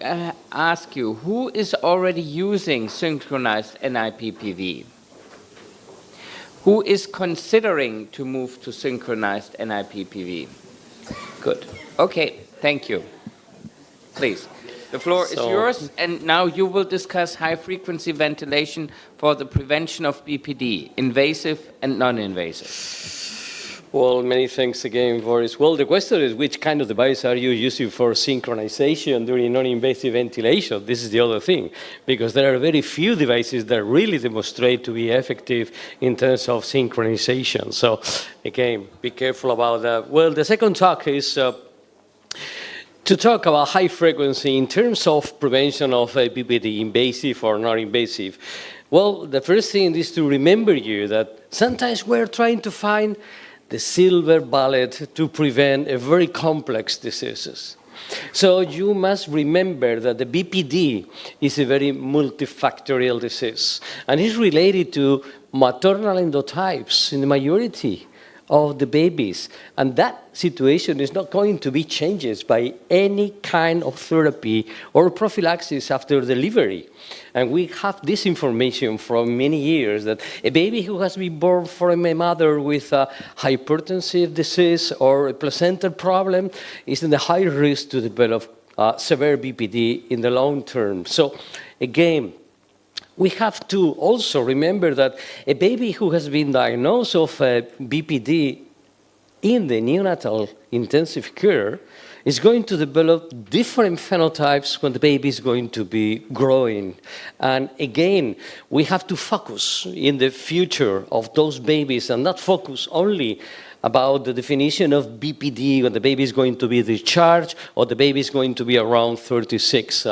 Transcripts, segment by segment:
ask you, who is already using synchronized NIPPV? Who is considering to move to synchronized NIPPV? Good. Okay, thank you. Please. The floor is yours, and now you will discuss high-frequency ventilation for the prevention of BPD, invasive and non-invasive. Well, many thanks again, Boris. Well, the question is, which kind of device are you using for synchronization during non-invasive ventilation? This is the other thing, because there are very few devices that really demonstrate to be effective in terms of synchronization. So, again, be careful about that. Well, the second talk is to talk about high frequency in terms of prevention of BPD, invasive or non-invasive. Well, the first thing is to remember you that sometimes we're trying to find the silver bullet to prevent a very complex diseases. So you must remember that the BPD is a very multifactorial disease, and it's related to maternal endotypes in the majority of the babies. And that situation is not going to be changed by any kind of therapy or prophylaxis after delivery. And we have this information from many years that a baby who has been born from a mother with a hypertensive disease or a placental problem is in the high risk to develop severe BPD in the long term. So again, we have to also remember that a baby who has been diagnosed of BPD in the neonatal intensive care is going to develop different phenotypes when the baby is going to be growing. And again, we have to focus in the future of those babies and not focus only about the definition of BPD when the baby is going to be discharged or the baby is going to be around 36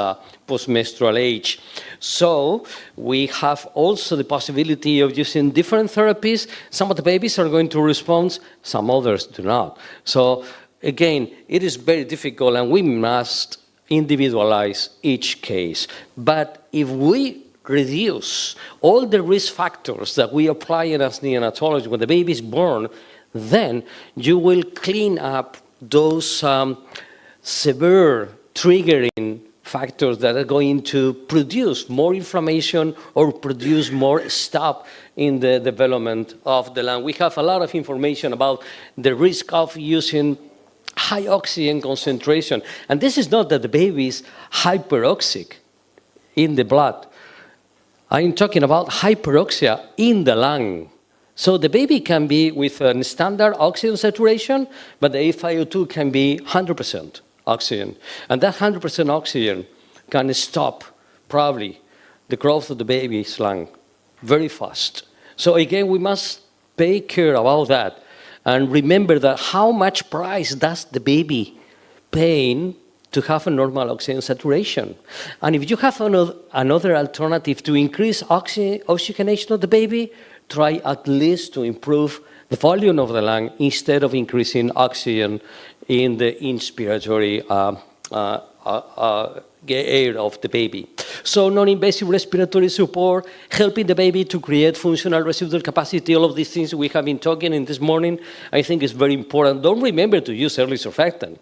post-menstrual age. So we have also the possibility of using different therapies. Some of the babies are going to respond, some others do not. So again, it is very difficult and we must individualize each case. But if we reduce all the risk factors that we apply as neonatology when the baby is born, then you will clean up those severe triggering factors that are going to produce more inflammation or produce more stop in the development of the lung. We have a lot of information about the risk of using high oxygen concentration. And this is not that the baby is hyperoxic in the blood. I'm talking about hyperoxia in the lung. So the baby can be with a standard oxygen saturation, but the FiO2 can be 100% oxygen. And that 100% oxygen can stop, probably, the growth of the baby's lung very fast. So again, we must pay care about that. And remember that how much price does the baby pay to have a normal oxygen saturation. And if you have another alternative to increase oxygenation of the baby, try at least to improve the volume of the lung instead of increasing oxygen in the inspiratory air of the baby. So non-invasive respiratory support, helping the baby to create functional residual capacity, all of these things we have been talking in this morning, I think is very important. Don't remember to use early surfactant.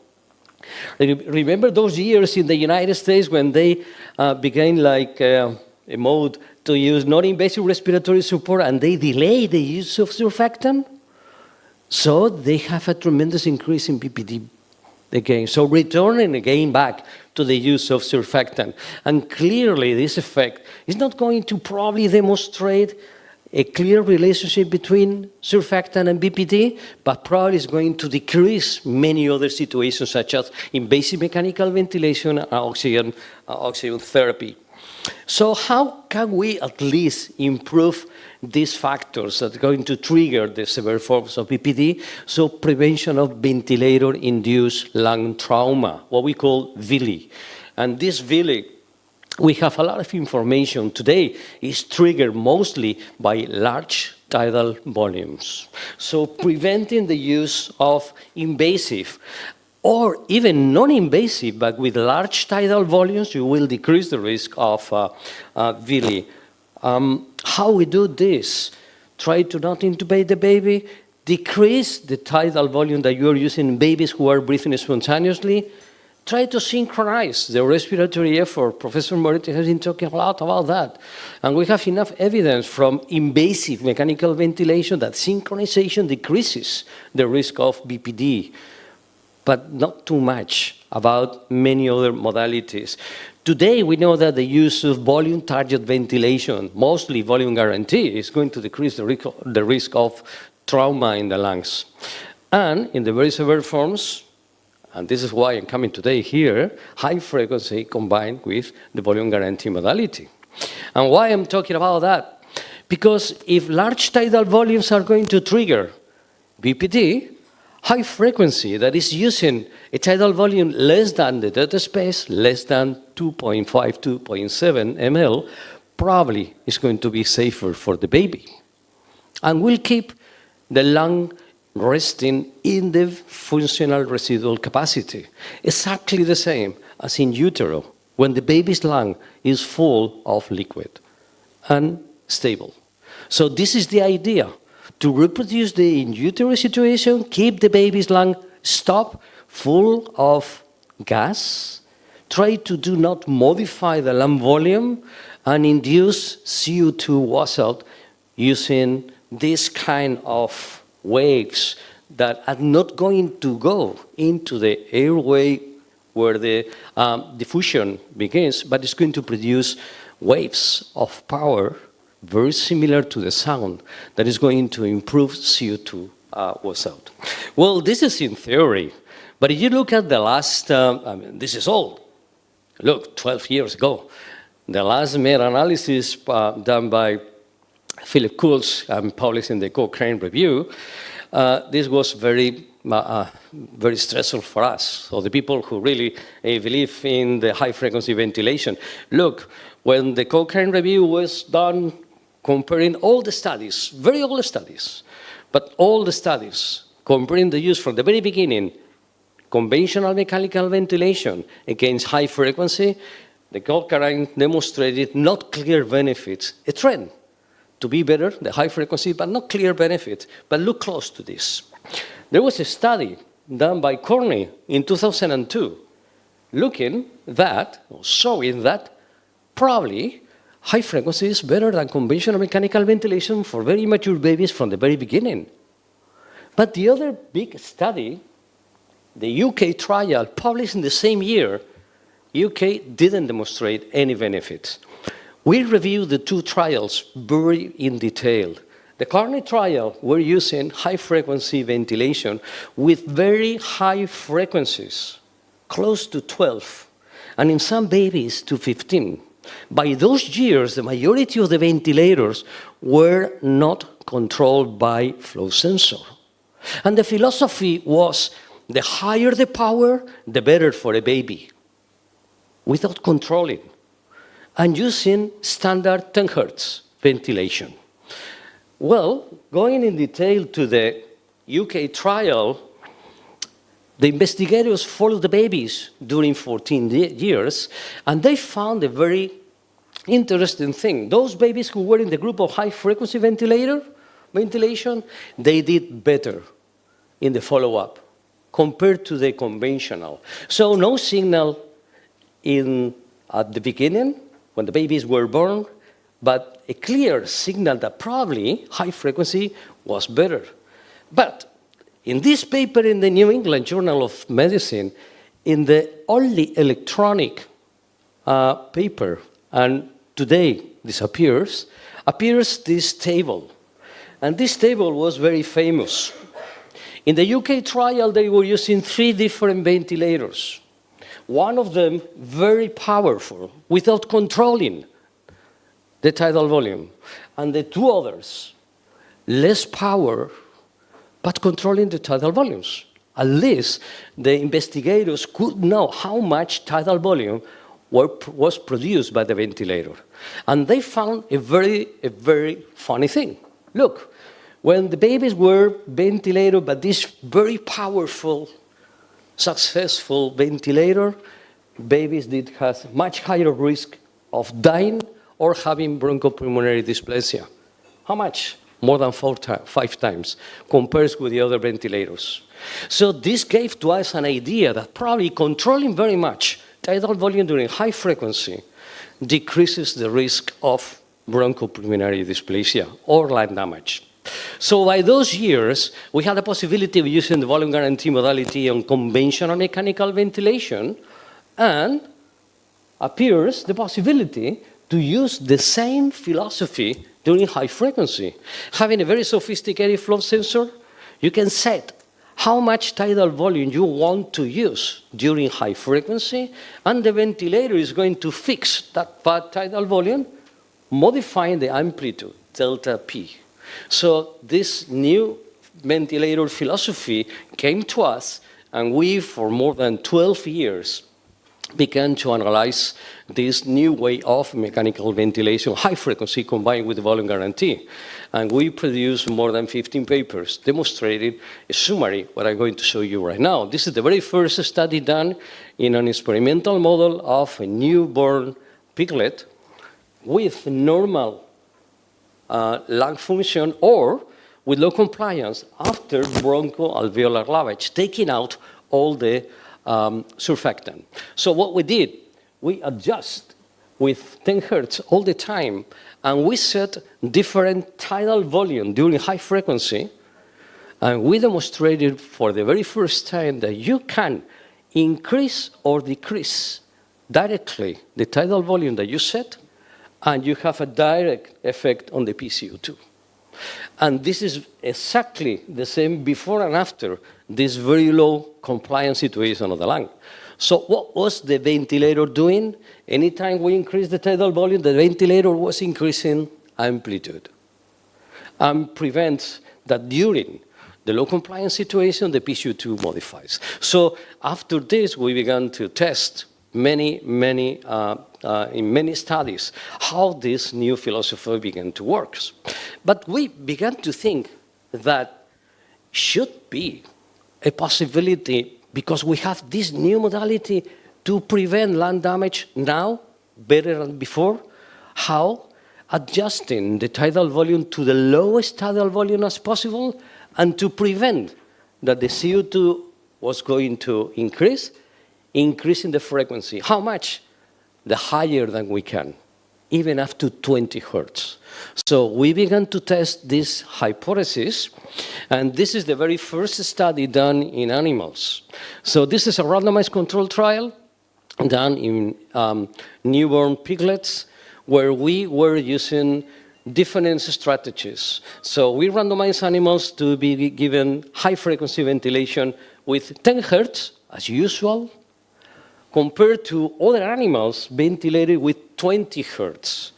Remember those years in the United States when they began like a mode to use non-invasive respiratory support and they delay the use of surfactant? So they have a tremendous increase in BPD again. So returning again back to the use of surfactant. And clearly this effect is not going to probably demonstrate a clear relationship between surfactant and BPD, but probably is going to decrease many other situations such as invasive mechanical ventilation and oxygen therapy. So how can we at least improve these factors that are going to trigger the severe forms of BPD? So prevention of ventilator-induced lung trauma, what we call VILI. And this VILI, we have a lot of information today, is triggered mostly by large tidal volumes. So preventing the use of invasive or even non-invasive, but with large tidal volumes, you will decrease the risk of VILI. How we do this? Try to not intubate the baby, decrease the tidal volume that you are using in babies who are breathing spontaneously, Try to synchronize the respiratory effort. Professor Moretti has been talking a lot about that. And we have enough evidence from invasive mechanical ventilation that synchronization decreases the risk of BPD, but not too much about many other modalities. Today, we know that the use of volume target ventilation, mostly volume guarantee, is going to decrease the risk of trauma in the lungs. And in the very severe forms, and this is why I'm coming today here, high frequency combined with the volume guarantee modality. And why I'm talking about that? Because if large tidal volumes are going to trigger BPD, high frequency that is using a tidal volume less than the dead space, less than 2.5, 2.7 ml, probably is going to be safer for the baby. And will keep the lung resting in the functional residual capacity, exactly the same as in utero, when the baby's lung is full of liquid and stable. So this is the idea, to reproduce the in utero situation, keep the baby's lung stop, full of gas, try to do not modify the lung volume, and induce CO2 washout using this kind of waves that are not going to go into the airway where the diffusion begins, but it's going to produce waves of power very similar to the sound that is going to improve CO2 washout. Well, this is in theory, but if you look at the last, this is old, look, 12 years ago, the last meta-analysis done by Philip Coles and published in the Cochrane Review, this was very stressful for us. So the people who really believe in the high-frequency ventilation. Look, when the Cochrane Review was done comparing all the studies, very old studies, but all the studies, comparing the use from the very beginning, conventional mechanical ventilation against high frequency, the Cochrane demonstrated not clear benefits, a trend to be better, the high frequency, but not clear benefits, but look close to this. There was a study done by Corney in 2002, showing that probably high frequency is better than conventional mechanical ventilation for very immature babies from the very beginning. But the other big study, the UK trial, published in the same year, UK didn't demonstrate any benefits. We reviewed the two trials very in detail. The Corney trial, we're using high-frequency ventilation with very high frequencies, close to 12, and in some babies to 15. By those years, the majority of the ventilators were not controlled by flow sensor. And the philosophy was, the higher the power, the better for a baby, without controlling, and using standard 10 Hertz ventilation. Well, going in detail to the UK trial, the investigators followed the babies during 14 years, and they found a very interesting thing. Those babies who were in the group of high-frequency ventilation, they did better in the follow-up compared to the conventional. So no signal at the beginning, when the babies were born, but a clear signal that probably high frequency was better. But in this paper in the New England Journal of Medicine, in the only electronic paper, and today disappears, appears this table. And this table was very famous. In the UK trial, they were using 3 different ventilators. One of them very powerful, without controlling the tidal volume. And the 2 others, less power, but controlling the tidal volumes. At least the investigators could know how much tidal volume was produced by the ventilator. And they found a very funny thing. Look, when the babies were ventilated by this very powerful, successful ventilator, babies did have much higher risk of dying or having bronchopulmonary dysplasia. How much? more than 5 times, compared with the other ventilators. So this gave to us an idea that probably controlling very much tidal volume during high frequency decreases the risk of bronchopulmonary dysplasia or lung damage. So by those years, we had the possibility of using the volume guarantee modality on conventional mechanical ventilation, and appears the possibility to use the same philosophy during high frequency. Having a very sophisticated flow sensor, you can set how much tidal volume you want to use during high frequency, and the ventilator is going to fix that tidal volume, modifying the amplitude, delta P. So this new ventilator philosophy came to us, and we, for more than 12 years, began to analyze this new way of mechanical ventilation, high frequency combined with the volume guarantee. And we produced more than 15 papers demonstrating a summary, what I'm going to show you right now. This is the very first study done in an experimental model of a newborn piglet with normal lung function or with low compliance after bronchoalveolar lavage, taking out all the surfactant. So what we did, we adjust with 10 hertz all the time, and we set different tidal volume during high frequency, and we demonstrated for the very first time that you can increase or decrease directly the tidal volume that you set, and you have a direct effect on the PCO2. And this is exactly the same before and after this very low compliance situation of the lung. So what was the ventilator doing? Anytime we increased the tidal volume, the ventilator was increasing amplitude and prevents that during the low compliance situation, the PCO2 modifies. So after this, we began to test in many studies how this new philosophy began to work. But we began to think that should be a possibility, because we have this new modality to prevent lung damage now better than before, how adjusting the tidal volume to the lowest tidal volume as possible and to prevent that the CO2 was going to increasing the frequency. How much? The higher than we can, even up to 20 hertz. So we began to test this hypothesis, and this is the very first study done in animals. So this is a randomized control trial done in newborn piglets, where we were using different strategies. So we randomized animals to be given high-frequency ventilation with 10 hertz, as usual, compared to other animals ventilated with 20 hertz,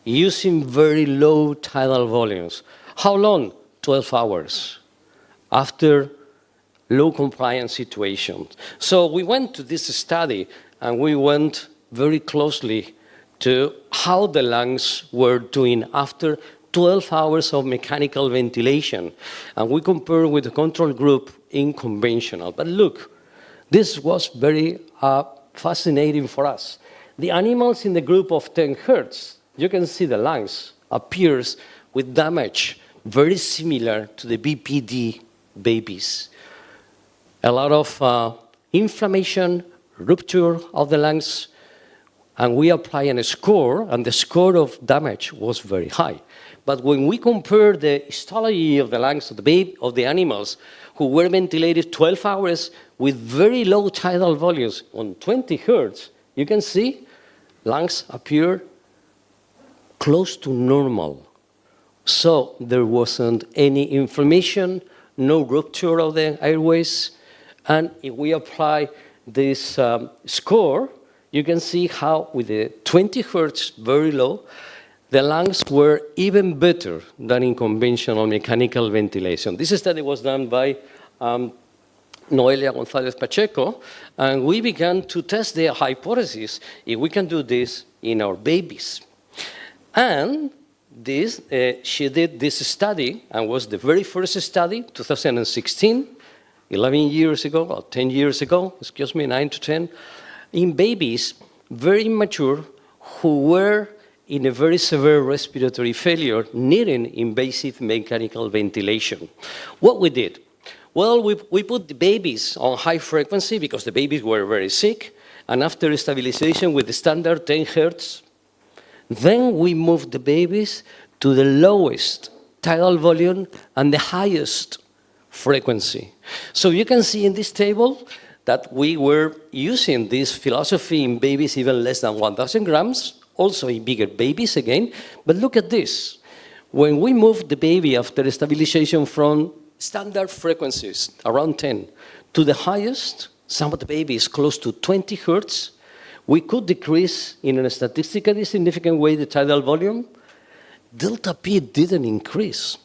using very low tidal volumes. How long? 12 hours after low compliance situations. So we went to this study, and we went very closely to how the lungs were doing after 12 hours of mechanical ventilation. And we compared with the control group in conventional. But look, this was very fascinating for us. The animals in the group of 10 hertz, you can see the lungs appears with damage very similar to the BPD babies. A lot of inflammation, rupture of the lungs, and we apply a score, and the score of damage was very high. But when we compare the histology of the lungs of the animals who were ventilated 12 hours with very low tidal volumes on 20 hertz, you can see lungs appear close to normal. So there wasn't any inflammation, no rupture of the airways, and if we apply this score, you can see how with the 20 hertz very low, the lungs were even better than in conventional mechanical ventilation. This study was done by Noelia González Pacheco, and we began to test the hypothesis if we can do this in our babies. And this, she did this study, and was the very first study, 2016, 11 years ago, or 10 years ago, 9 to 10, in babies very mature who were in a very severe respiratory failure needing invasive mechanical ventilation. What we did? Well, we put the babies on high frequency because the babies were very sick, and after stabilization with the standard 10 hertz, then we moved the babies to the lowest tidal volume and the highest frequency. So you can see in this table that we were using this philosophy in babies even less than 1,000 grams, also in bigger babies again. But look at this. When we moved the baby after stabilization from standard frequencies, around 10, to the highest, some of the babies close to 20 hertz, we could decrease in a statistically significant way the tidal volume. Delta P didn't increase.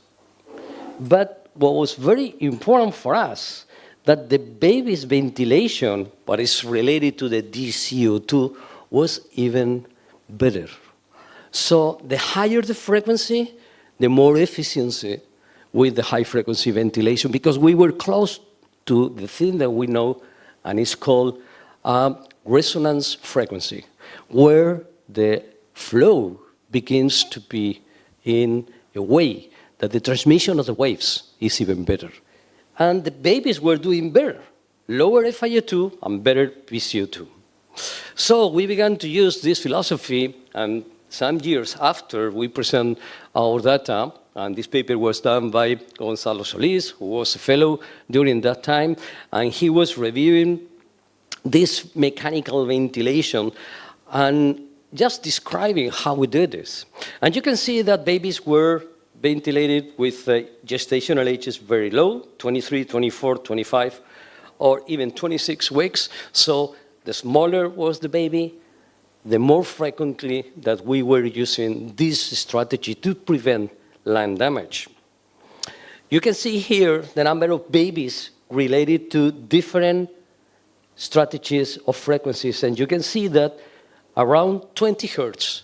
But what was very important for us, that the baby's ventilation, what is related to the DCO2, was even better. So the higher the frequency, the more efficiency with the high frequency ventilation, because we were close to the thing that we know, and it's called resonance frequency, where the flow begins to be in a way that the transmission of the waves is even better. And the babies were doing better, lower FiO2 and better PCO2. So we began to use this philosophy, and some years after we present our data, and this paper was done by Gonzalo Solís, who was a fellow during that time, and he was reviewing this mechanical ventilation and just describing how we did this. And you can see that babies were ventilated with gestational ages very low, 23, 24, 25, or even 26 weeks. So the smaller was the baby, the more frequently that we were using this strategy to prevent lung damage. You can see here the number of babies related to different strategies of frequencies, and you can see that around 20 hertz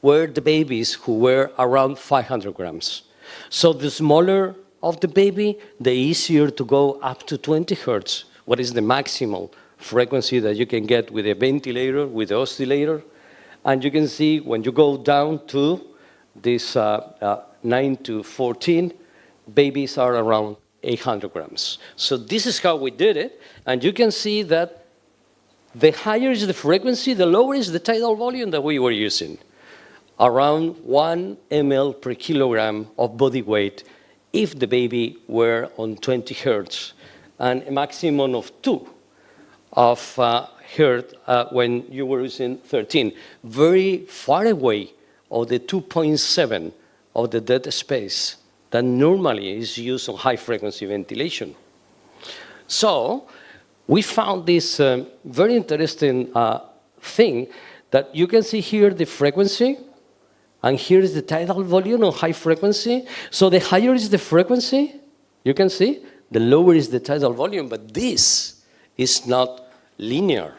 were the babies who were around 500 grams. So the smaller of the baby, the easier to go up to 20 hertz, what is the maximal frequency that you can get with a ventilator, with the oscillator. And you can see when you go down to this 9 to 14, babies are around 800 grams. So this is how we did it. And you can see that the higher is the frequency, the lower is the tidal volume that we were using. Around 1 ml per kilogram of body weight if the baby were on 20 hertz, and a maximum of 2 of hertz when you were using 13. Very far away of the 2.7 of the dead space that normally is used on high-frequency ventilation. So we found this very interesting thing that you can see here the frequency, and here is the tidal volume on high frequency. So the higher is the frequency, you can see, the lower is the tidal volume, but this is not linear.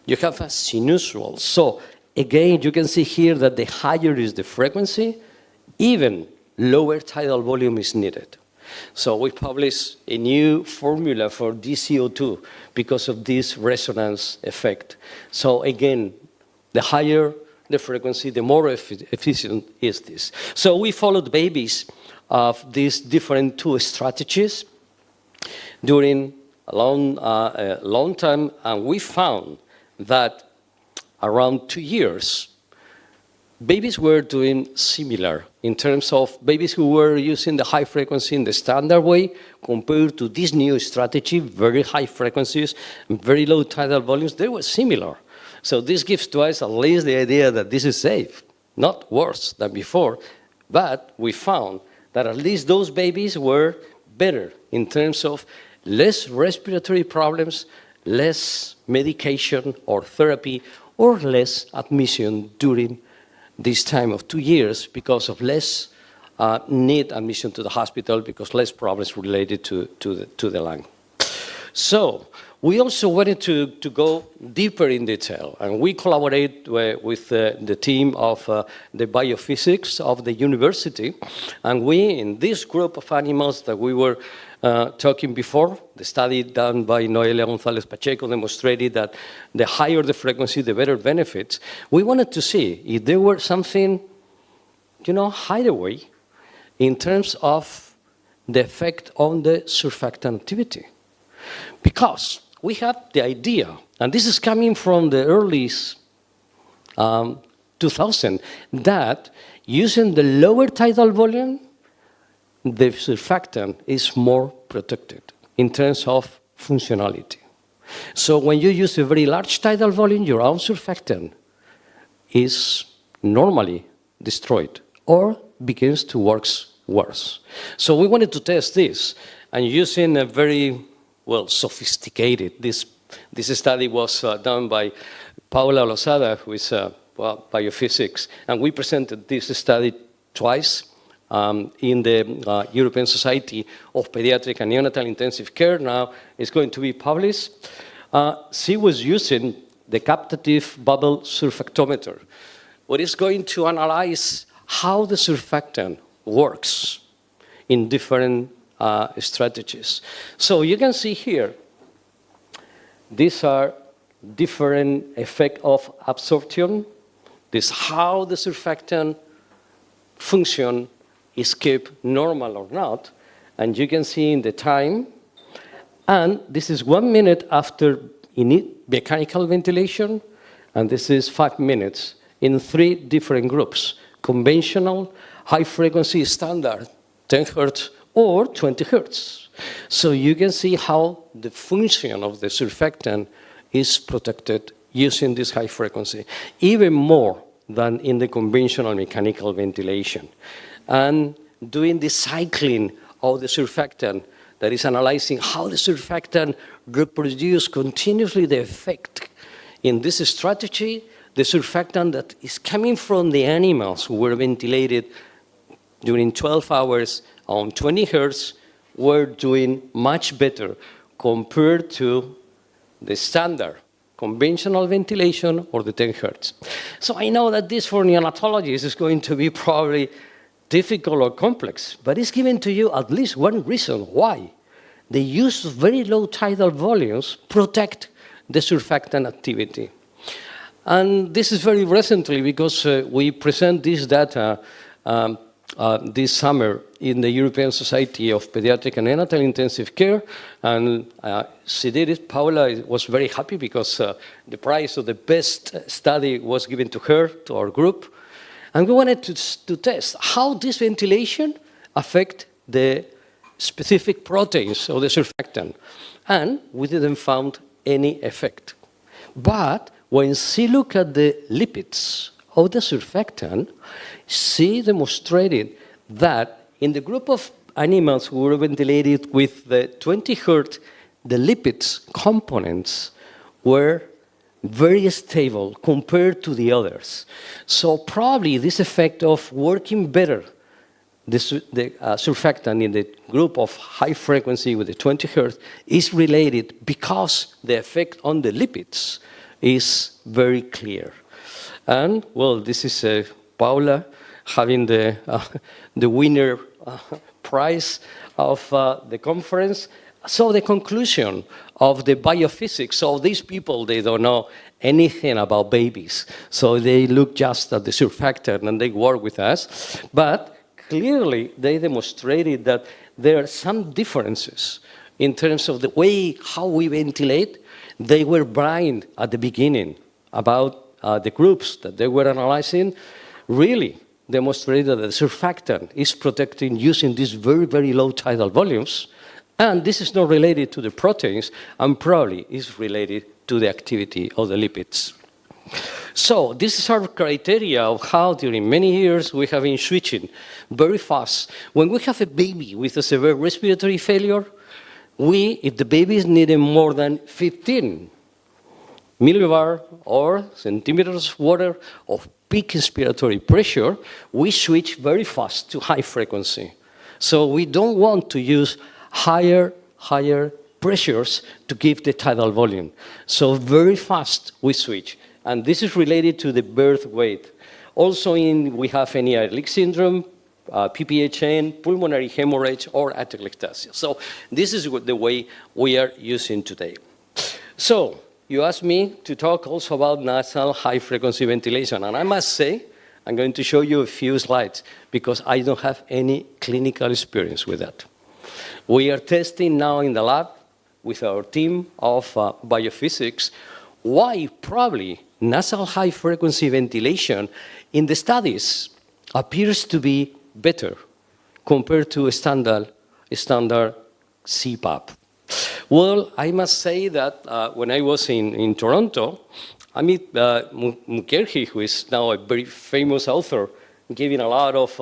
You have a sinusoidal. So again, you can see here that the higher is the frequency, even lower tidal volume is needed. So we published a new formula for DCO2 because of this resonance effect. So again, the higher the frequency, the more efficient is this. So we followed babies of these different two strategies during a long time, and we found that around 2 years, babies were doing similar in terms of babies who were using the high frequency in the standard way compared to this new strategy, very high frequencies, and very low tidal volumes, they were similar. So this gives to us at least the idea that this is safe, not worse than before, but we found that at least those babies were better in terms of less respiratory problems, less medication or therapy, or less admission during this time of 2 years because of less need admission to the hospital because less problems related to the lung. So we also wanted to go deeper in detail, and we collaborate with the team of the biophysics of the university, and we, in this group of animals that we were talking before. The study done by Noelia González Pacheco demonstrated that the higher the frequency, the better benefits. We wanted to see if there were something, hideaway in terms of the effect on the surfactant activity. Because we have the idea, and this is coming from the early 2000, that using the lower tidal volume, the surfactant is more protected in terms of functionality. So when you use a very large tidal volume, your own surfactant is normally destroyed or begins to work worse. So we wanted to test this, and using a very, sophisticated, this study was done by Paula Lozada, who is biophysics, and we presented this study twice in the European Society of Pediatric and Neonatal Intensive Care. Now it's going to be published. She was using the captative bubble surfactometer, what is going to analyze how the surfactant works in different strategies. So you can see here, these are different effects of absorption. This is how the surfactant function is kept normal or not. And you can see in the time, and this is 1 minute after mechanical ventilation, and this is 5 minutes in 3 different groups: conventional, high frequency, standard, 10 hertz or 20 hertz. So you can see how the function of the surfactant is protected using this high frequency, even more than in the conventional mechanical ventilation. And doing the cycling of the surfactant, that is analyzing how the surfactant reproduces continuously the effect. In this strategy, the surfactant that is coming from the animals who were ventilated during 12 hours on 20 hertz were doing much better compared to the standard conventional ventilation or the 10 hertz. So I know that this for neonatologists is going to be probably difficult or complex, but it's given to you at least one reason why the use of very low tidal volumes protect the surfactant activity. And this is very recently because we present this data this summer in the European Society of Pediatric and Neonatal Intensive Care, and she did it. Paula was very happy because the prize of the best study was given to her, to our group. And we wanted to test how this ventilation affects the specific proteins of the surfactant. And we didn't find any effect. But when she looked at the lipids of the surfactant, she demonstrated that in the group of animals who were ventilated with the 20 hertz, the lipids components were very stable compared to the others. So probably this effect of working better, the surfactant in the group of high frequency with the 20 hertz is related because the effect on the lipids is very clear. And, this is Paula having the winner prize of the conference. So the conclusion of the biophysics, so these people, they don't know anything about babies. So they look just at the surfactant and they work with us. But clearly, they demonstrated that there are some differences in terms of the way how we ventilate. They were blind at the beginning about the groups that they were analyzing. Really demonstrated that the surfactant is protecting using these very, very low tidal volumes. And this is not related to the proteins, and probably is related to the activity of the lipids. So this is our criteria of how during many years we have been switching very fast. When we have a baby with a severe respiratory failure, if the baby is needing more than 15 millibar or centimeters of water of peak inspiratory pressure, we switch very fast to high frequency. So we don't want to use higher pressures to give the tidal volume. So very fast we switch. And this is related to the birth weight. Also we have any leak syndrome PPHN, pulmonary hemorrhage, or atelectasia. So this is the way we are using today. So you asked me to talk also about nasal high-frequency ventilation, and I must say, I'm going to show you a few slides because I don't have any clinical experience with that. We are testing now in the lab with our team of biophysics why probably nasal high-frequency ventilation in the studies appears to be better compared to standard CPAP. Well, I must say that when I was in Toronto, Amit Mukherjee, who is now a very famous author, giving a lot of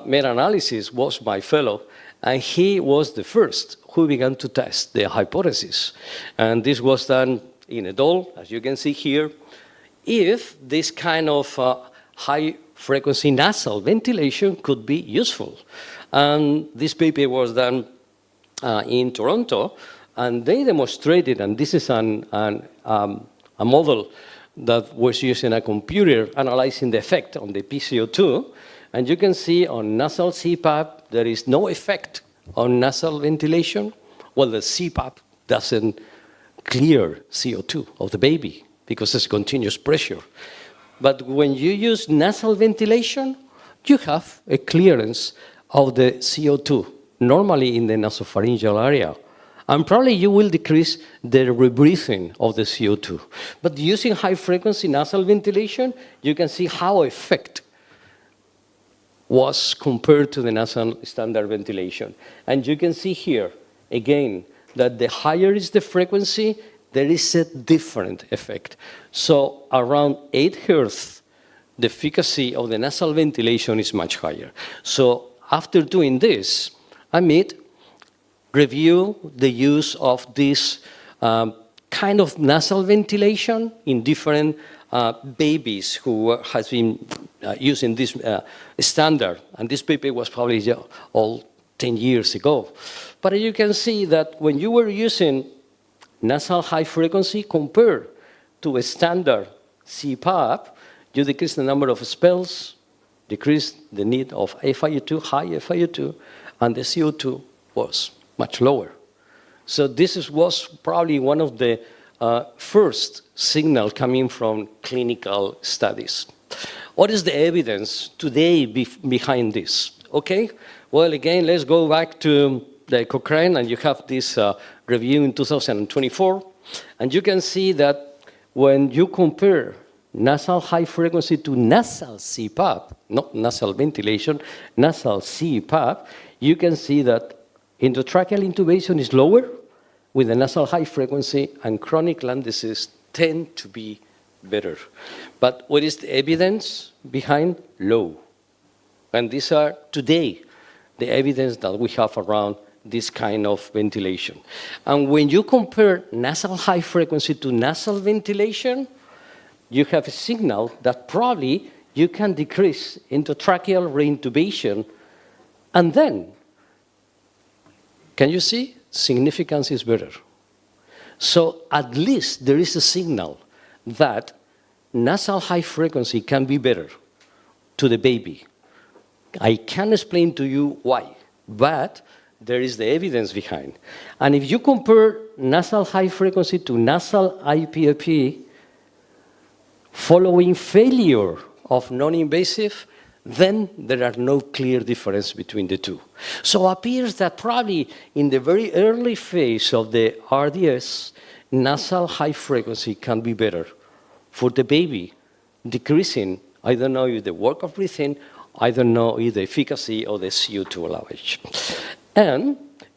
meta-analysis, was my fellow, and he was the first who began to test the hypothesis. And this was done in a doll, as you can see here, if this kind of high-frequency nasal ventilation could be useful. And this paper was done in Toronto, and they demonstrated, and this is a model that was using a computer analyzing the effect on the PCO2, and you can see on nasal CPAP there is no effect on nasal ventilation. Well, the CPAP doesn't clear CO2 of the baby because it's continuous pressure. But when you use nasal ventilation, you have a clearance of the CO2, normally in the nasopharyngeal area. And probably you will decrease the rebreathing of the CO2. But using high-frequency nasal ventilation, you can see how effect was compared to the nasal standard ventilation. And you can see here, again, that the higher is the frequency, there is a different effect. So around 8 Hz, the efficacy of the nasal ventilation is much higher. So after doing this, Amit review the use of this kind of nasal ventilation in different babies who has been using this standard. And this paper was probably all 10 years ago. But you can see that when you were using nasal high frequency compared to a standard CPAP, you decrease the number of spells, decrease the need of FiO2, high FiO2, and the CO2 was much lower. So this was probably one of the first signal coming from clinical studies. What is the evidence today behind this? Okay, well, again, let's go back to the Cochrane, and you have this review in 2024, and you can see that when you compare nasal high frequency to nasal CPAP, not nasal ventilation, nasal CPAP, you can see that endotracheal intubation is lower with the nasal high frequency, and chronic lung disease tend to be better. But what is the evidence behind? Low. And these are today the evidence that we have around this kind of ventilation. And when you compare nasal high frequency to nasal ventilation, you have a signal that probably you can decrease endotracheal reintubation, and then, can you see? Significance is better. So at least there is a signal that nasal high frequency can be better to the baby. I can't explain to you why, but there is the evidence behind. And if you compare nasal high frequency to nasal IPAP following failure of non-invasive, then there are no clear difference between the two. So it appears that probably in the very early phase of the RDS, nasal high frequency can be better for the baby, decreasing, I don't know if the work of breathing, I don't know if the efficacy of the CO2 allowance. And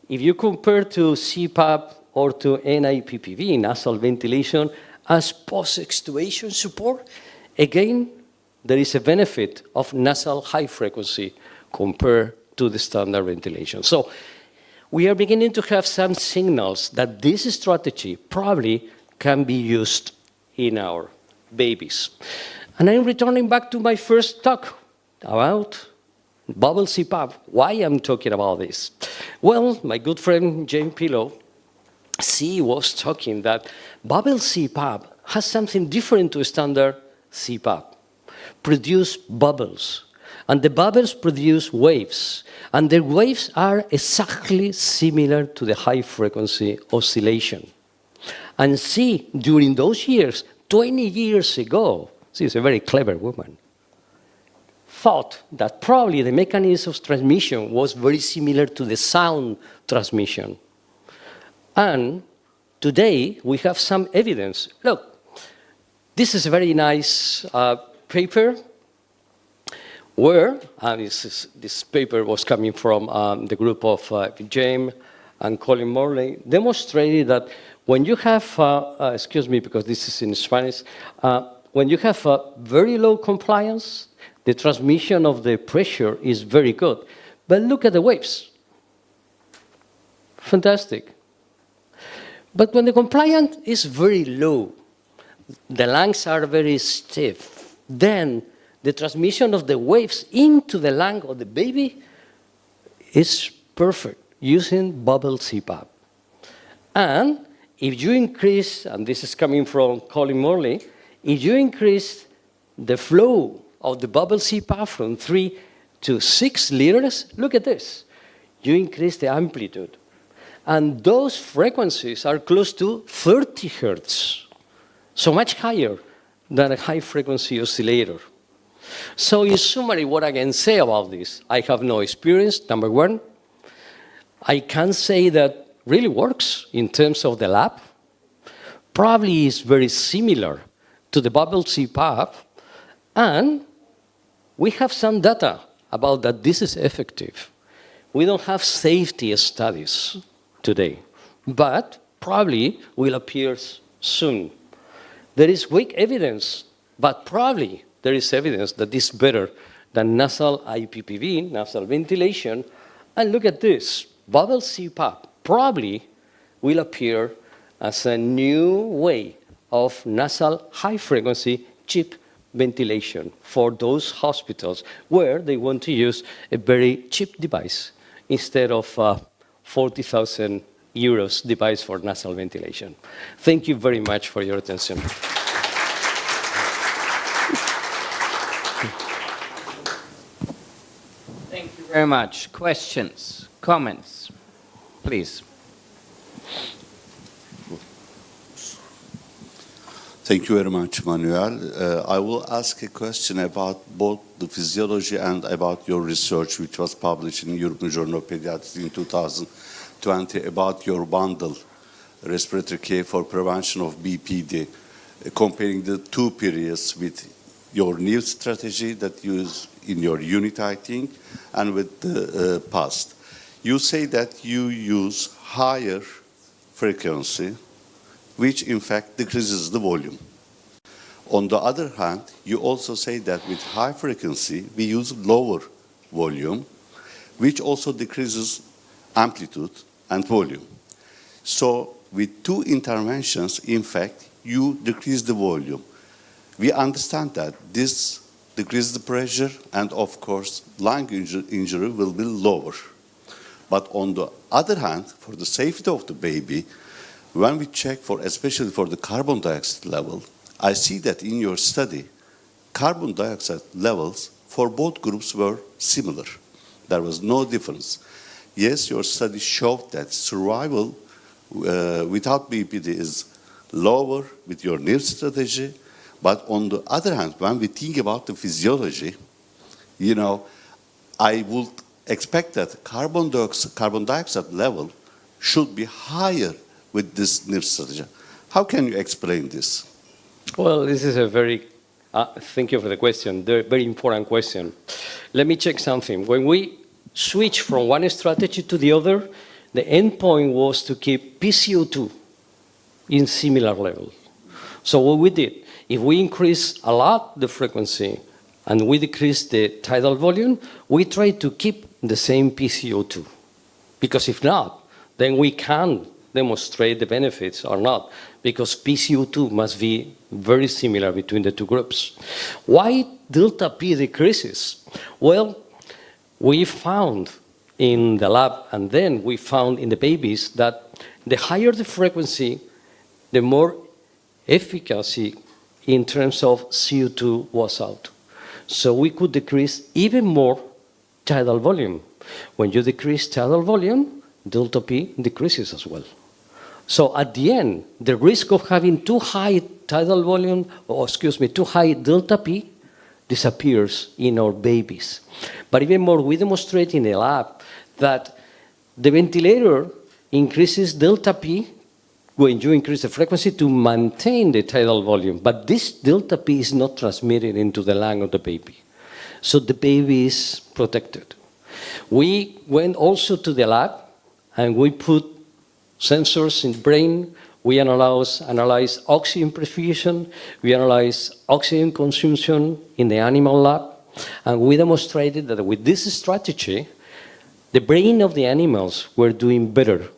if you compare to CPAP or to NIPPV, nasal ventilation, as post-extubation support, again, there is a benefit of nasal high frequency compared to the standard ventilation. So we are beginning to have some signals that this strategy probably can be used in our babies. And I'm returning back to my first talk about bubble CPAP. Why I'm talking about this? Well, my good friend Jane Pillow, she was talking that bubble CPAP has something different to standard CPAP. Produce bubbles. And the bubbles produce waves. And the waves are exactly similar to the high-frequency oscillation. And she, during those years, 20 years ago, she's a very clever woman, thought that probably the mechanism of transmission was very similar to the sound transmission. And today, we have some evidence. Look, this is a very nice paper where, and this paper was coming from the group of James and Colin Morley, demonstrated that when you have, excuse me, because this is in Spanish, when you have very low compliance, the transmission of the pressure is very good. But look at the waves. Fantastic. But when the compliance is very low, the lungs are very stiff, then the transmission of the waves into the lung of the baby is perfect using bubble CPAP. And if you increase, and this is coming from Colin Morley, if you increase the flow of the bubble CPAP from 3 to 6 liters, look at this. You increase the amplitude. And those frequencies are close to 30 hertz, so much higher than a high-frequency oscillator. So in summary, what I can say about this, I have no experience, number one. I can say that really works in terms of the lab. Probably is very similar to the bubble CPAP, and we have some data about that this is effective. We don't have safety studies today, but probably will appear soon. There is weak evidence, but probably there is evidence that this is better than nasal IPPV, nasal ventilation. And look at this, bubble CPAP probably will appear as a new way of nasal high-frequency cheap ventilation for those hospitals where they want to use a very cheap device instead of 40,000 euros device for nasal ventilation. Thank you very much for your attention. Thank you very much. Questions, comments, please. Thank you very much, Manuel. I will ask a question about both the physiology and about your research, which was published in European Journal of Pediatrics in 2020, about your bundle respiratory care for prevention of BPD, comparing the two periods with your new strategy that you use in your unit, I think, and with the past. You say that you use higher frequency, which in fact decreases the volume. On the other hand, you also say that with high frequency, we use lower volume, which also decreases amplitude and volume. So with two interventions, in fact, you decrease the volume. We understand that this decreases the pressure, and of course, lung injury will be lower. But on the other hand, for the safety of the baby, when we check for, especially for the carbon dioxide level, I see that in your study, carbon dioxide levels for both groups were similar. There was no difference. Yes, your study showed that survival without BPD is lower with your NIR strategy, but on the other hand, when we think about the physiology, you know, I would expect that carbon dioxide level should be higher with this NIR strategy. How can you explain this? Well, this is a very, thank you for the question, very important question. Let me check something. When we switch from one strategy to the other, the end point was to keep PCO2 in similar level. So what we did, if we increase a lot the frequency and we decrease the tidal volume, we try to keep the same PCO2. Because if not, then we can't demonstrate the benefits or not, because PCO2 must be very similar between the two groups. Why delta P decreases? Well, we found in the lab, and then we found in the babies, that the higher the frequency, the more efficacy in terms of CO2 was out. So we could decrease even more tidal volume. When you decrease tidal volume, delta P decreases as well. So at the end, the risk of having too high tidal volume, or excuse me, too high delta P disappears in our babies. But even more, we demonstrate in the lab that the ventilator increases delta P when you increase the frequency to maintain the tidal volume. But this delta P is not transmitted into the lung of the baby. So the baby is protected. We went also to the lab and we put sensors in the brain. We analyze oxygen perfusion, we analyze oxygen consumption in the animal lab, and we demonstrated that with this strategy, the brain of the animals were doing better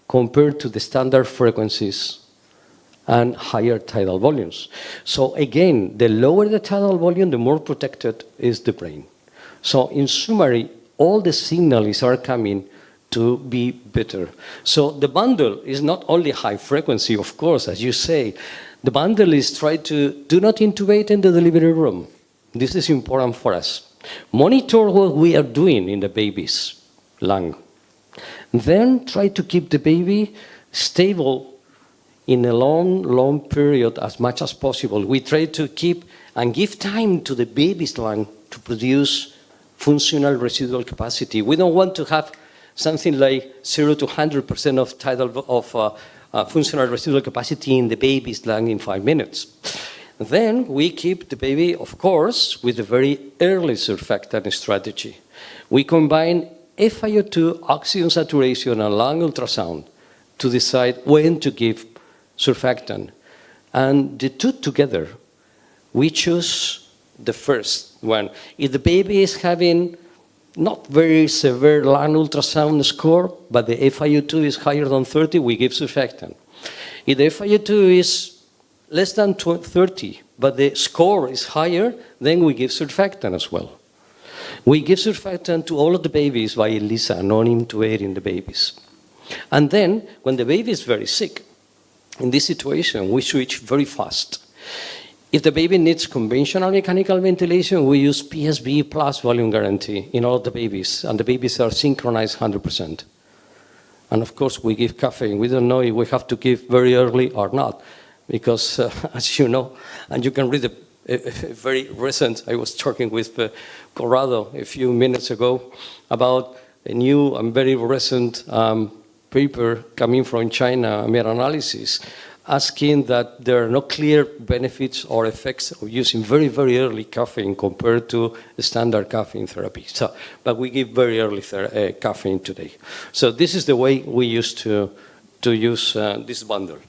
compared to the standard frequencies and higher tidal volumes. So again, the lower the tidal volume, the more protected is the brain. So in summary, all the signals are coming to be better. So the bundle is not only high frequency, of course, as you say. The bundle is try to do not intubate in the delivery room. This is important for us. Monitor what we are doing in the baby's lung. Then try to keep the baby stable in a long period as much as possible. We try to keep and give time to the baby's lung to produce functional residual capacity. We don't want to have something like 0 to 100% of functional residual capacity in the baby's lung in 5 minutes. Then we keep the baby, of course, with a very early surfactant strategy. We combine FiO2, oxygen saturation, and lung ultrasound to decide when to give surfactant. And the two together, we choose the first one. If the baby is having not very severe lung ultrasound score, but the FiO2 is higher than 30, we give surfactant. If the FiO2 is less than 30, but the score is higher, then we give surfactant as well. We give surfactant to all of the babies by ELISA, non-intubating the babies. And then, when the baby is very sick, in this situation, we switch very fast. If the baby needs conventional mechanical ventilation, we use PSV plus volume guarantee in all the babies, and the babies are synchronized 100%. And of course, we give caffeine. We don't know if we have to give very early or not, because as you know, and you can read a very recent, I was talking with Corrado a few minutes ago about a new and very recent paper coming from China, a meta-analysis, asking that there are no clear benefits or effects of using very, very early caffeine compared to standard caffeine therapy. So, but we give very early caffeine today. So this is the way we used to use this bundle.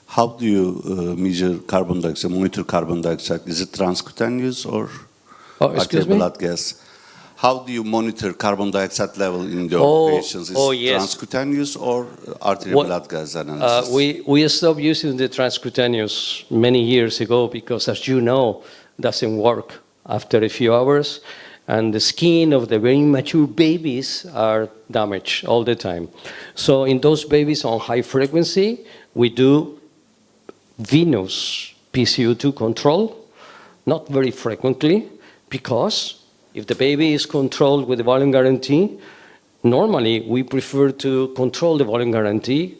How do you measure carbon dioxide, monitor carbon dioxide? Is it transcutaneous or arterial blood gas? How do you monitor carbon dioxide level in your patients? Is it transcutaneous or arterial blood gas analysis? We stopped using the transcutaneous many years ago because, as you know, it doesn't work after a few hours, and the skin of the very mature babies are damaged all the time. So in those babies on high frequency, we do venous PCO2 control, not very frequently, because if the baby is controlled with the volume guarantee, normally we prefer to control the volume guarantee,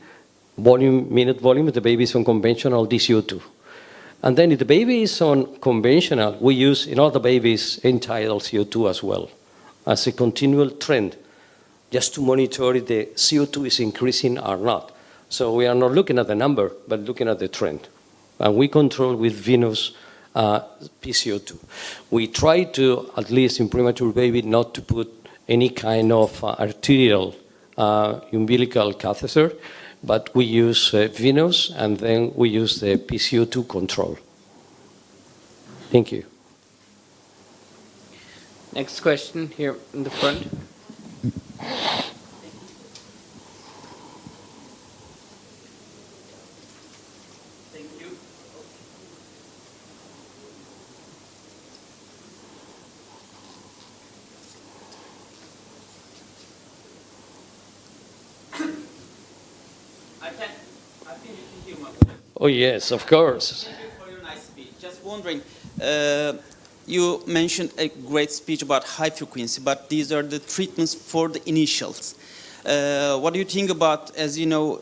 minute volume, if the baby is on conventional DCO2. And then if the baby is on conventional, we use in all the babies end-tidal CO2 as well, as a continual trend, just to monitor if the CO2 is increasing or not. So we are not looking at the number, but looking at the trend. And we control with venous PCO2. We try to, at least in premature baby, not to put any kind of arterial umbilical catheter, but we use venous, and then we use the PCO2 control. Thank you. Next question here in the front. Oh yes, of course. Thank you for your nice speech. Just wondering, You mentioned a great speech about high frequency, but these are the treatments for the initials. What do you think about, as you know,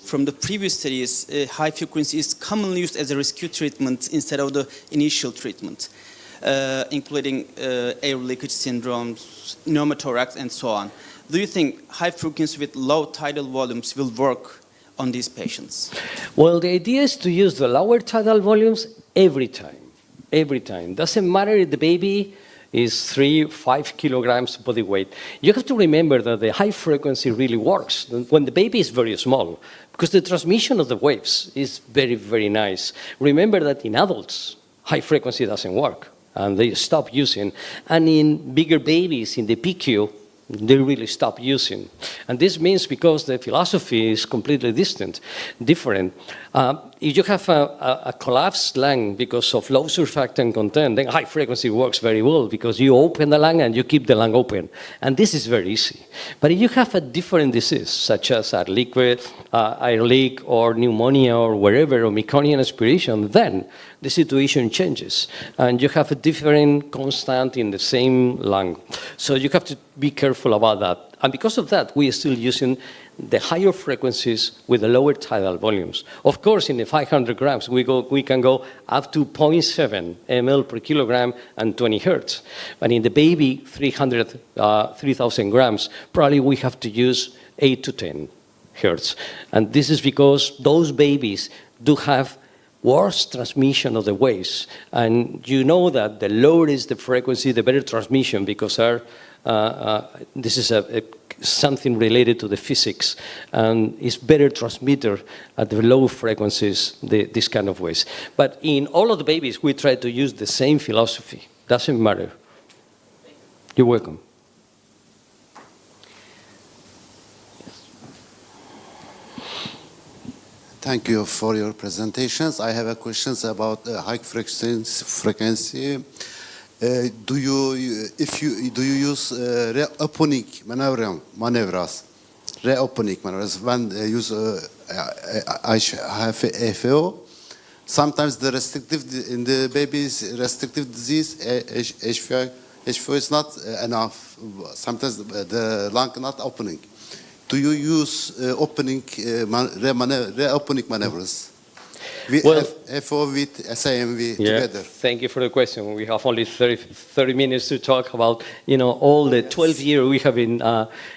from the previous studies, high frequency is commonly used as a rescue treatment instead of the initial treatment, including air leakage syndromes, pneumothorax, and so on. Do you think high frequency with low tidal volumes will work on these patients? Well, the idea is to use the lower tidal volumes every time. Every time. Doesn't matter if the baby is 3, 5 kilograms body weight. You have to remember that the high frequency really works when the baby is very small, because the transmission of the waves is very, very nice. Remember that in adults, high frequency doesn't work, and they stop using. And in bigger babies, in the PQ, they really stop using. And this means because the philosophy is completely different. If you have a collapsed lung because of low surfactant content, then high frequency works very well because you open the lung and you keep the lung open. And this is very easy. But if you have a different disease, such as air leak or pneumonia or wherever, or meconian aspiration, then the situation changes. And you have a different constant in the same lung. So you have to be careful about that. And because of that, we are still using the higher frequencies with the lower tidal volumes. Of course, in the 500 grams, we can go up to 0.7 ml per kilogram and 20 hertz. But in the baby, 3,000 grams, probably we have to use 8 to 10 hertz. And this is because those babies do have worse transmission of the waves. And you know that the lower is the frequency, the better transmission, because this is something related to the physics, and it's better transmitter at the low frequencies, this kind of waves. But in all of the babies, we try to use the same philosophy. Doesn't matter. You're welcome. Thank you for your presentations. I have a questions about high frequency. Do you use reopening maneuvers? Reopening maneuvers when use HFO. Sometimes the restrictive in the baby's restrictive disease HFO is not enough. Sometimes the lung not opening. Do you use reopening maneuvers? Well, FO with SIMV together. Thank you for the question. We have only 30 minutes to talk about, all the 12 years we have been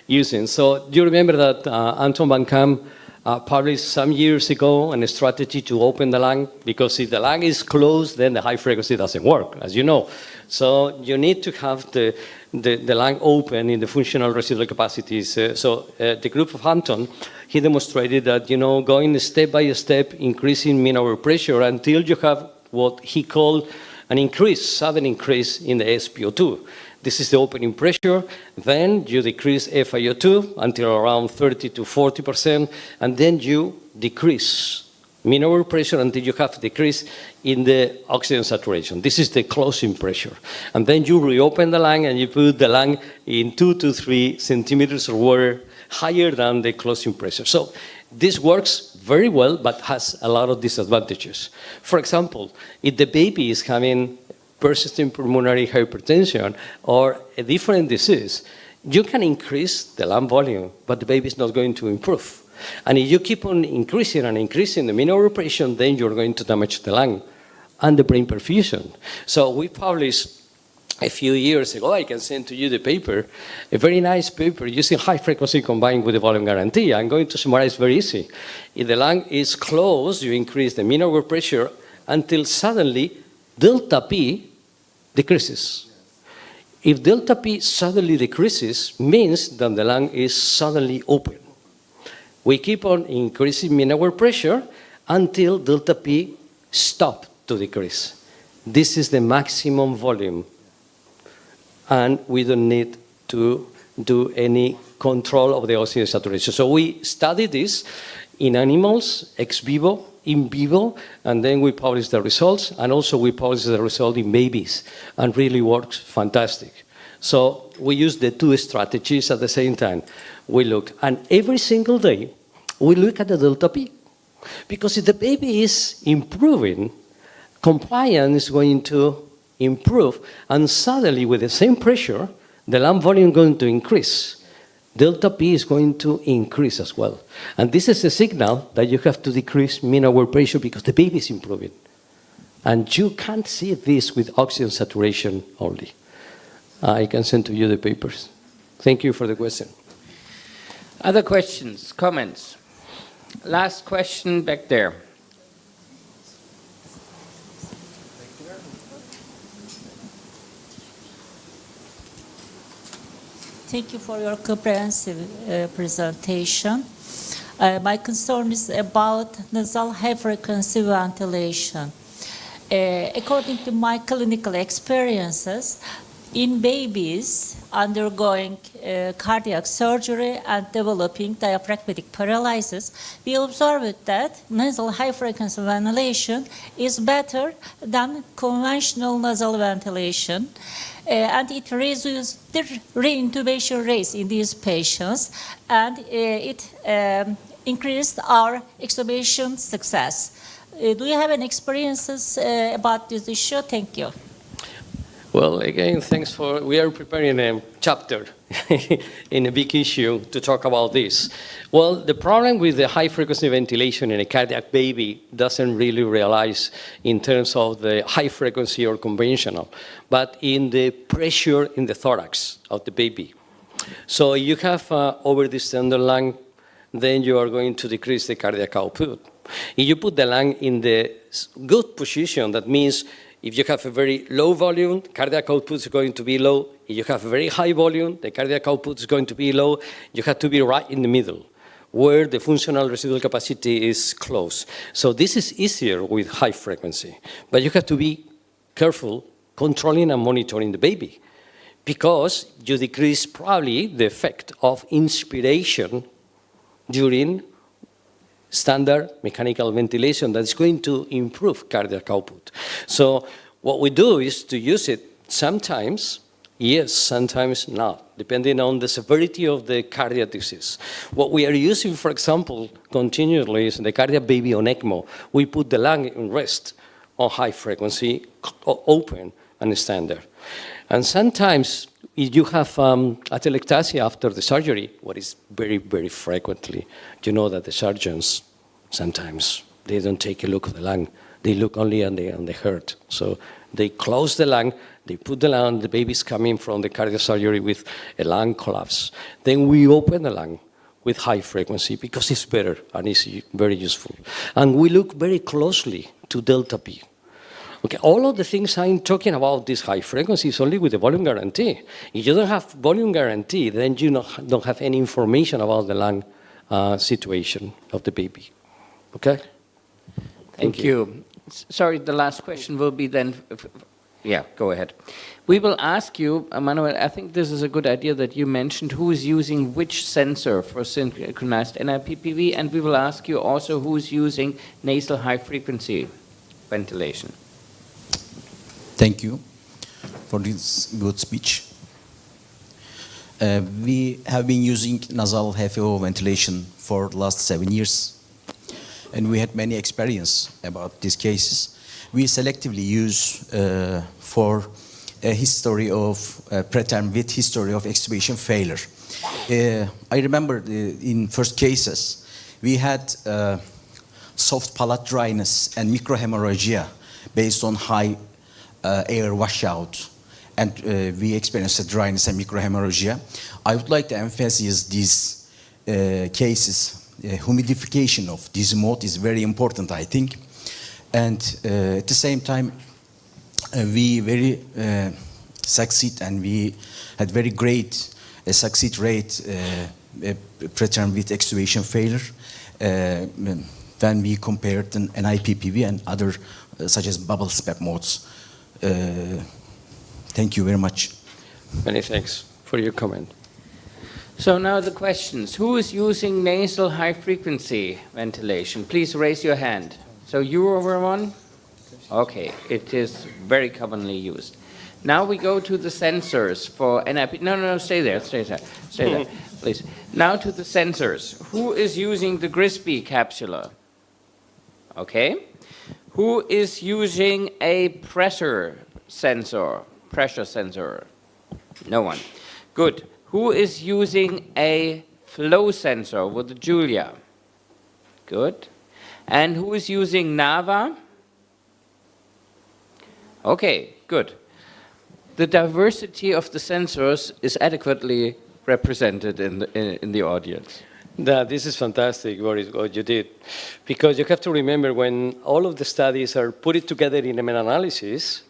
using. So do you remember that Anton van Kam published some years ago a strategy to open the lung? Because if the lung is closed, then the high frequency doesn't work, as you know. So you need to have the lung open in the functional residual capacities. The group of Anton, he demonstrated that, going step by step, increasing mean over pressure until you have what he called an sudden increase in the SpO2. This is the opening pressure. Then you decrease FiO2 until around 30 to 40%, and then you decrease mean over pressure until you have decrease in the oxygen saturation. This is the closing pressure. And then you reopen the lung and you put the lung in 2 to 3 centimeters of water higher than the closing pressure. So this works very well, but has a lot of disadvantages. For example, if the baby is having persistent pulmonary hypertension or a different disease, you can increase the lung volume, but the baby is not going to improve. And if you keep on increasing and increasing the mean over pressure, then you're going to damage the lung and the brain perfusion. So we published a few years ago, I can send to you the paper, a very nice paper using high frequency combined with the volume guarantee. I'm going to summarize very easy. If the lung is closed, you increase the mean over pressure until suddenly delta P decreases. If delta P suddenly decreases, means that the lung is suddenly open. We keep on increasing mean over pressure until delta P stops to decrease. This is the maximum volume, and we don't need to do any control of the oxygen saturation. So we studied this in animals, ex vivo, in vivo, and then we published the results, and also we published the result in babies, and really works fantastic. So we use the two strategies at the same time. We look, and every single day, we look at the delta P. Because if the baby is improving, compliance is going to improve, and suddenly with the same pressure, the lung volume is going to increase. Delta P is going to increase as well. And this is a signal that you have to decrease mean hour pressure because the baby is improving. And you can't see this with oxygen saturation only. I can send to you the papers. Thank you for the question. Other questions, comments? Last question back there. Thank you for your comprehensive presentation. My concern is about nasal high-frequency ventilation. According to my clinical experiences, in babies undergoing cardiac surgery and developing diaphragmatic paralysis, we observed that nasal high-frequency ventilation is better than conventional nasal ventilation. And it reduces the reintubation rates in these patients, and it increased our extubation success. Do you have any experiences about this issue? Thank you. Well, again, thanks for, we are preparing a chapter in a big issue to talk about this. Well, the problem with the high frequency ventilation in a cardiac baby doesn't really realize in terms of the high frequency or conventional, but in the pressure in the thorax of the baby. So you have over-distended lung, then you are going to decrease the cardiac output. If you put the lung in the good position, that means if you have a very low volume, cardiac output is going to be low. If you have a very high volume, the cardiac output is going to be low. You have to be right in the middle, where the functional residual capacity is close. So this is easier with high frequency. But you have to be careful controlling and monitoring the baby, because you decrease probably the effect of inspiration during standard mechanical ventilation that is going to improve cardiac output. So what we do is to use it sometimes, yes, sometimes not, depending on the severity of the cardiac disease. What we are using, for example, continually is the cardiac baby on ECMO. We put the lung in rest on high frequency, open and standard. And sometimes if you have atelectasia after the surgery, what is very, very frequently, you know that the surgeons, sometimes they don't take a look at the lung. They look only on the heart. So they close the lung, they put the lung, the baby's coming from the cardiac surgery with a lung collapse. Then we open the lung with high frequency because it's better and it's very useful. And we look very closely to delta P. Okay, all of the things I'm talking about, this high frequency, is only with the volume guarantee. If you don't have volume guarantee, then you don't have any information about the lung situation of the baby. Okay? Thank you. Sorry, the last question will be then, yeah, go ahead. We will ask you, Manuel, I think this is a good idea that you mentioned who is using which sensor for synchronized NIPPV, and we will ask you also who is using nasal high frequency ventilation. Thank you for this good speech. We have been using nasal HFO ventilation for the last 7 years, and we had many experience about these cases. We selectively use for a history of preterm with history of extubation failure. I remember in first cases, we had soft palate dryness and microhemorrhagia based on high air washout, and we experienced a dryness and microhemorrhagia. I would like to emphasize these cases. Humidification of this mode is very important, I think. And at the same time, we very succeed, and we had very great succeed rate preterm with extubation failure when we compared an NIPPV and other such as bubble SPEP modes. Thank you very much. Many thanks for your comment. So now the questions. Who is using nasal high frequency ventilation? Please raise your hand. So you over one? Okay, it is very commonly used. Now we go to the sensors for NIP. No, stay there, please. Now to the sensors. Who is using the Grisby capsula? Okay. Who is using a pressure sensor, pressure sensor? No one. Good. Who is using a flow sensor with Julia? Good. And who is using NAVA? Okay, good. The diversity of the sensors is adequately represented in the audience. This is fantastic, Boris, what you did. Because you have to remember when all of the studies are put together in a meta-analysis,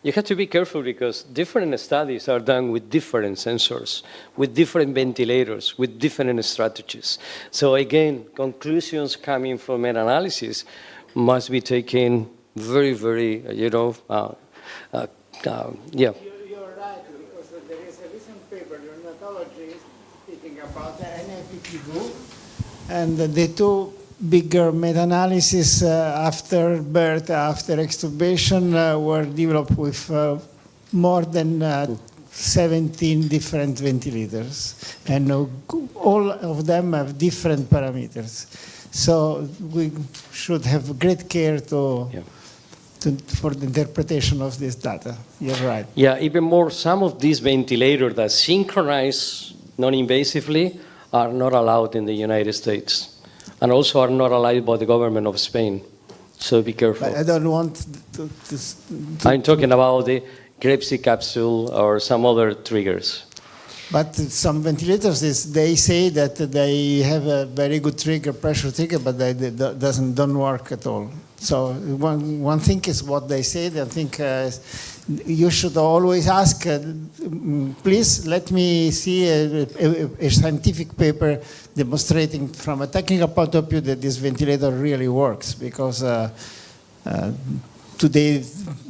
you have to be careful because different studies are done with different sensors, with different ventilators, with different strategies. So again, conclusions coming from meta-analysis must be taken very, very, yeah. You're right, because there is a recent paper, neonatology, speaking about the NIPPV, and the two bigger meta-analyses after birth, after extubation, were developed with more than 17 different ventilators, and all of them have different parameters. So we should have great care for the interpretation of this data. You're right. Yeah, even more, some of these ventilators that synchronize non-invasively are not allowed in the United States, and also are not allowed by the government of Spain. So be careful. But I don't want to I'm talking about the Grepsi capsule or some other triggers. But some ventilators, they say that they have a very good trigger, pressure trigger, but they don't work at all. So one thing is what they say. I think you should always ask, please let me see a scientific paper demonstrating from a technical point of view that this ventilator really works, because today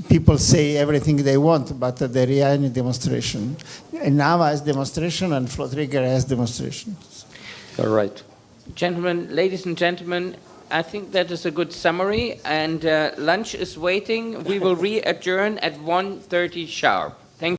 people say everything they want, but the reality demonstration. And NAVA has demonstration and flow trigger has demonstrations. All right. Gentlemen, ladies and gentlemen, I think that is a good summary, and lunch is waiting. We will re-adjourn at 1:30 sharp.